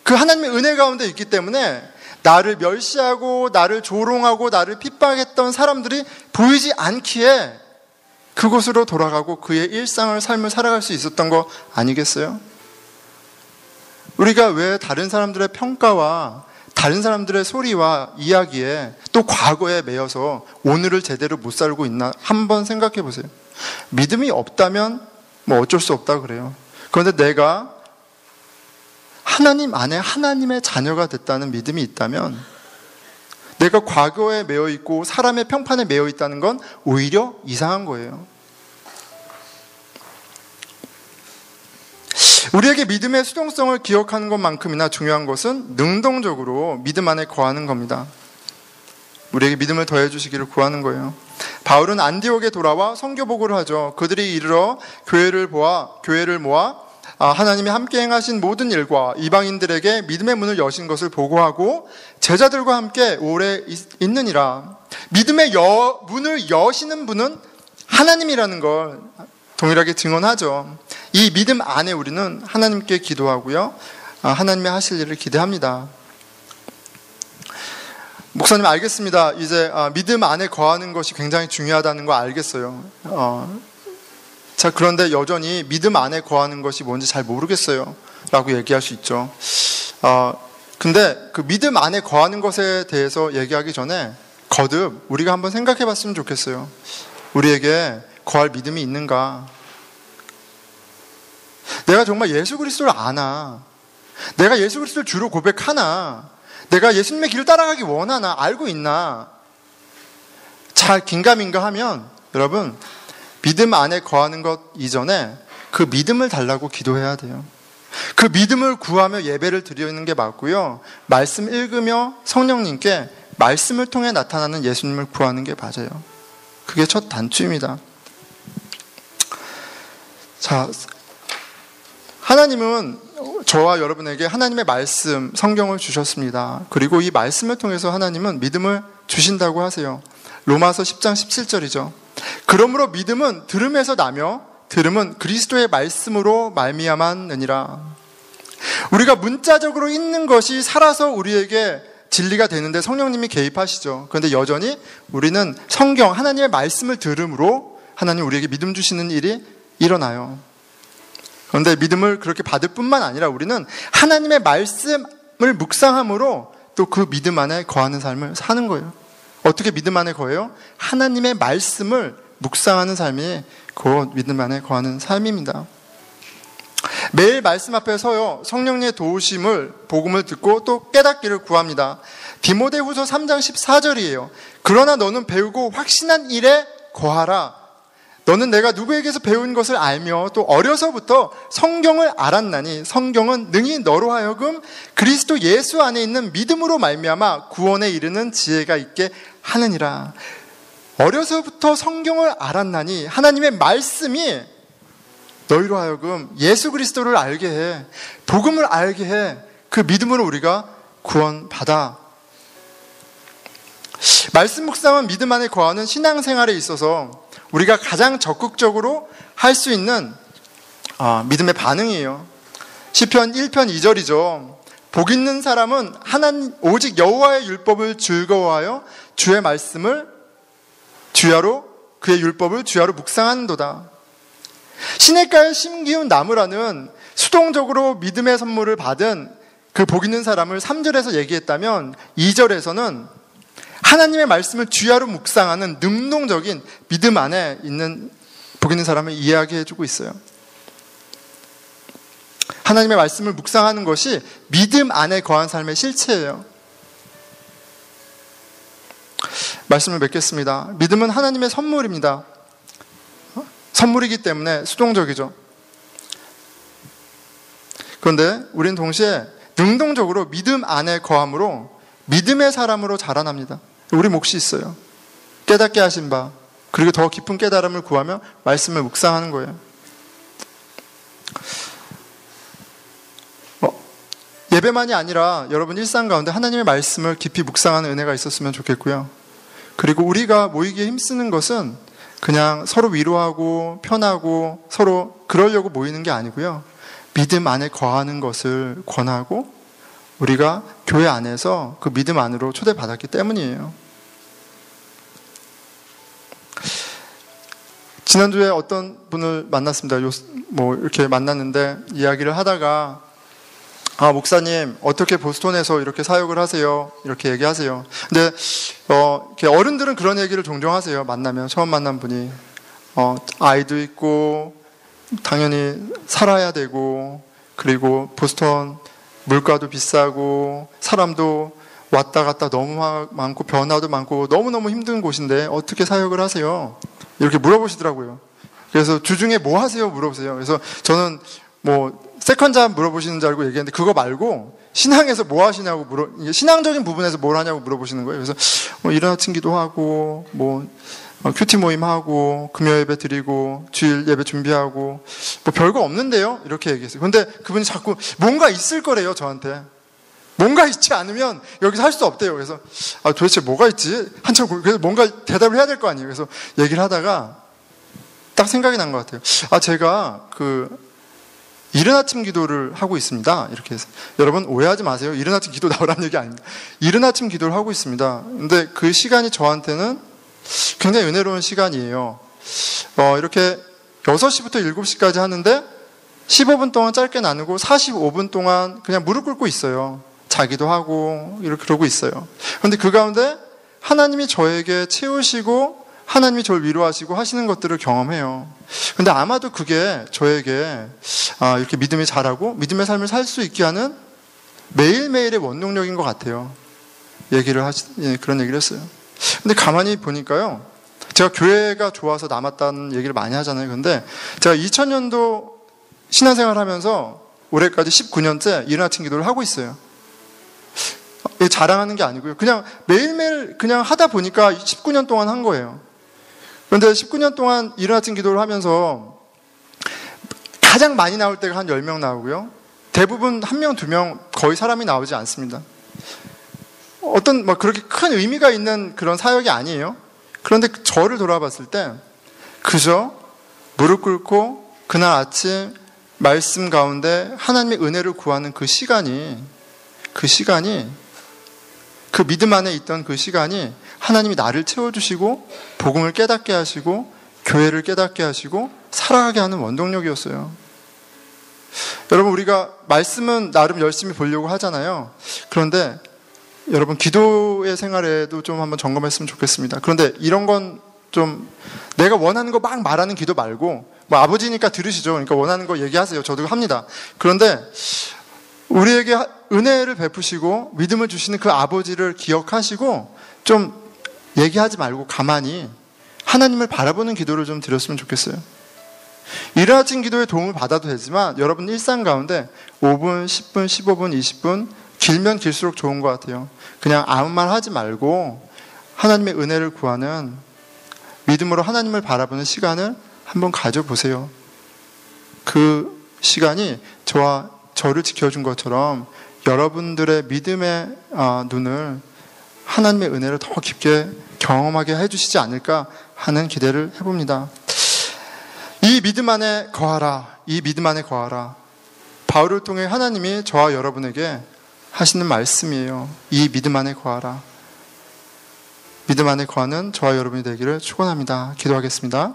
그 하나님의 은혜 가운데 있기 때문에 나를 멸시하고 나를 조롱하고 나를 핍박했던 사람들이 보이지 않기에 그곳으로 돌아가고 그의 일상을, 삶을 살아갈 수 있었던 거 아니겠어요? 우리가 왜 다른 사람들의 평가와 다른 사람들의 소리와 이야기에 또 과거에 매여서 오늘을 제대로 못 살고 있나 한번 생각해 보세요. 믿음이 없다면 뭐 어쩔 수 없다 그래요. 그런데 내가 하나님 안에 하나님의 자녀가 됐다는 믿음이 있다면, 내가 과거에 매여 있고 사람의 평판에 매여 있다는 건 오히려 이상한 거예요. 우리에게 믿음의 수동성을 기억하는 것만큼이나 중요한 것은 능동적으로 믿음 안에 거하는 겁니다. 우리에게 믿음을 더해 주시기를 구하는 거예요. 바울은 안디옥에 돌아와 선교 보고를 하죠. 그들이 이르러 교회를 모아 하나님이 함께 행하신 모든 일과 이방인들에게 믿음의 문을 여신 것을 보고하고 제자들과 함께 오래 있느니라. 믿음의 문을 여시는 분은 하나님이라는 걸 동일하게 증언하죠. 이 믿음 안에 우리는 하나님께 기도하고요, 하나님의 하실 일을 기대합니다. 목사님, 알겠습니다. 이제 믿음 안에 거하는 것이 굉장히 중요하다는 거 알겠어요. 자, 그런데 여전히 믿음 안에 거하는 것이 뭔지 잘 모르겠어요 라고 얘기할 수 있죠. 근데 그 믿음 안에 거하는 것에 대해서 얘기하기 전에 거듭 우리가 한번 생각해 봤으면 좋겠어요. 우리에게 거할 믿음이 있는가? 내가 정말 예수 그리스도를 아나? 내가 예수 그리스도를 주로 고백하나? 내가 예수님의 길을 따라가기 원하나? 알고 있나? 잘 긴가민가 하면 여러분, 믿음 안에 거하는 것 이전에 그 믿음을 달라고 기도해야 돼요. 그 믿음을 구하며 예배를 드리는 게 맞고요, 말씀 읽으며 성령님께 말씀을 통해 나타나는 예수님을 구하는 게 맞아요. 그게 첫 단추입니다. 자, 하나님은 저와 여러분에게 하나님의 말씀, 성경을 주셨습니다. 그리고 이 말씀을 통해서 하나님은 믿음을 주신다고 하세요. 로마서 10장 17절이죠. 그러므로 믿음은 들음에서 나며 들음은 그리스도의 말씀으로 말미암았느니라. 우리가 문자적으로 읽는 것이 살아서 우리에게 진리가 되는데 성령님이 개입하시죠. 그런데 여전히 우리는 성경, 하나님의 말씀을 들음으로 하나님 우리에게 믿음 주시는 일이 일어나요. 그런데 믿음을 그렇게 받을 뿐만 아니라 우리는 하나님의 말씀을 묵상함으로 또 그 믿음 안에 거하는 삶을 사는 거예요. 어떻게 믿음 안에 거해요? 하나님의 말씀을 묵상하는 삶이 곧 믿음 안에 거하는 삶입니다. 매일 말씀 앞에 서요, 성령의 도우심을, 복음을 듣고 또 깨닫기를 구합니다. 디모데후서 3장 14절이에요. 그러나 너는 배우고 확신한 일에 거하라. 너는 내가 누구에게서 배운 것을 알며 또 어려서부터 성경을 알았나니 성경은 능히 너로 하여금 그리스도 예수 안에 있는 믿음으로 말미암아 구원에 이르는 지혜가 있게 하느니라. 어려서부터 성경을 알았나니 하나님의 말씀이 너희로 하여금 예수 그리스도를 알게 해, 복음을 알게 해. 그 믿음으로 우리가 구원받아. 말씀 묵상은 믿음 안에 거하는 신앙생활에 있어서 우리가 가장 적극적으로 할 수 있는 믿음의 반응이에요. 시편 1편 2절이죠. 복 있는 사람은 오직 여호와의 율법을 즐거워하여 주의 말씀을 그의 율법을 주야로 묵상하는도다. 시냇가에 심기운 나무라는 수동적으로 믿음의 선물을 받은 그 복 있는 사람을 3절에서 얘기했다면 2절에서는 하나님의 말씀을 주야로 묵상하는 능동적인 믿음 안에 있는 복 있는 사람을 이야기해주고 있어요. 하나님의 말씀을 묵상하는 것이 믿음 안에 거한 삶의 실체예요. 말씀을 맺겠습니다. 믿음은 하나님의 선물입니다. 선물이기 때문에 수동적이죠. 그런데 우리는 동시에 능동적으로 믿음 안에 거함으로 믿음의 사람으로 자라납니다. 우리 몫이 있어요. 깨닫게 하신 바, 그리고 더 깊은 깨달음을 구하며 말씀을 묵상하는 거예요. 예배만이 아니라 여러분 일상 가운데 하나님의 말씀을 깊이 묵상하는 은혜가 있었으면 좋겠고요. 그리고 우리가 모이기에 힘쓰는 것은 그냥 서로 위로하고 편하고 서로 그러려고 모이는 게 아니고요. 믿음 안에 거하는 것을 권하고 우리가 교회 안에서 그 믿음 안으로 초대받았기 때문이에요. 지난주에 어떤 분을 만났습니다. 이렇게 만났는데 이야기를 하다가 목사님, 어떻게 보스턴에서 이렇게 사역을 하세요? 이렇게 얘기하세요. 근데, 이렇게 어른들은 그런 얘기를 종종 하세요. 만나면, 처음 만난 분이. 아이도 있고, 당연히 살아야 되고, 그리고 보스턴 물가도 비싸고, 사람도 왔다 갔다 너무 많고, 변화도 많고, 너무너무 힘든 곳인데, 어떻게 사역을 하세요? 이렇게 물어보시더라고요. 그래서 주중에 뭐 하세요? 물어보세요. 그래서 저는 세컨자 물어보시는 줄 알고 얘기했는데 그거 말고 신앙에서 뭐 하시냐고 신앙적인 부분에서 뭘 하냐고 물어보시는 거예요. 그래서 이른 아침 기도하고 큐티 모임 하고 금요 예배 드리고 주일 예배 준비하고 별거 없는데요. 이렇게 얘기했어요. 근데 그분이 자꾸 뭔가 있을 거래요. 저한테. 뭔가 있지 않으면 여기서 할 수 없대요. 그래서 도대체 뭐가 있지? 한참 그래서 뭔가 대답을 해야 될 거 아니에요. 그래서 얘기를 하다가 딱 생각이 난 것 같아요. 제가 이른 아침 기도를 하고 있습니다. 이렇게 해서. 여러분 오해하지 마세요. 이른 아침 기도 나오라는 얘기 아닙니다. 이른 아침 기도를 하고 있습니다. 근데 그 시간이 저한테는 굉장히 은혜로운 시간이에요. 이렇게 6시부터 7시까지 하는데 15분 동안 짧게 나누고 45분 동안 그냥 무릎 꿇고 있어요. 자기도 하고 이렇게 그러고 있어요. 그런데 그 가운데 하나님이 저에게 채우시고 하나님이 저를 위로하시고 하시는 것들을 경험해요. 근데 아마도 그게 저에게 이렇게 믿음이 자라고 믿음의 삶을 살 수 있게 하는 매일매일의 원동력인 것 같아요. 그런 얘기를 했어요. 근데 가만히 보니까요. 제가 교회가 좋아서 남았다는 얘기를 많이 하잖아요. 근데 제가 2000년도 신앙생활 하면서 올해까지 19년째 이른 아침 기도를 하고 있어요. 자랑하는 게 아니고요. 그냥 매일매일 그냥 하다 보니까 19년 동안 한 거예요. 그런데 19년 동안 이른 아침 기도를 하면서 가장 많이 나올 때가 한 10명 나오고요. 대부분 1명, 2명 거의 사람이 나오지 않습니다. 그렇게 큰 의미가 있는 그런 사역이 아니에요. 그런데 저를 돌아봤을 때 그저 무릎 꿇고 그날 아침 말씀 가운데 하나님의 은혜를 구하는 그 시간이 그 믿음 안에 있던 그 시간이 하나님이 나를 채워주시고 복음을 깨닫게 하시고 교회를 깨닫게 하시고 살아가게 하는 원동력이었어요. 여러분 우리가 말씀은 나름 열심히 보려고 하잖아요. 그런데 여러분 기도의 생활에도 좀 한번 점검했으면 좋겠습니다. 그런데 이런 건 좀 내가 원하는 거 막 말하는 기도 말고 아버지니까 들으시죠. 그러니까 원하는 거 얘기하세요. 저도 합니다. 그런데 우리에게 은혜를 베푸시고 믿음을 주시는 그 아버지를 기억하시고 좀 얘기하지 말고 가만히 하나님을 바라보는 기도를 좀 드렸으면 좋겠어요. 이른 아침 기도에 도움을 받아도 되지만 여러분 일상 가운데 5분, 10분, 15분, 20분 길면 길수록 좋은 것 같아요. 그냥 아무 말 하지 말고 하나님의 은혜를 구하는 믿음으로 하나님을 바라보는 시간을 한번 가져보세요. 그 시간이 저를 지켜준 것처럼 여러분들의 믿음의 눈을 하나님의 은혜를 더 깊게 경험하게 해주시지 않을까 하는 기대를 해봅니다. 이 믿음 안에 거하라. 이 믿음 안에 거하라. 바울을 통해 하나님이 저와 여러분에게 하시는 말씀이에요. 이 믿음 안에 거하라. 믿음 안에 거하는 저와 여러분이 되기를 축원합니다. 기도하겠습니다.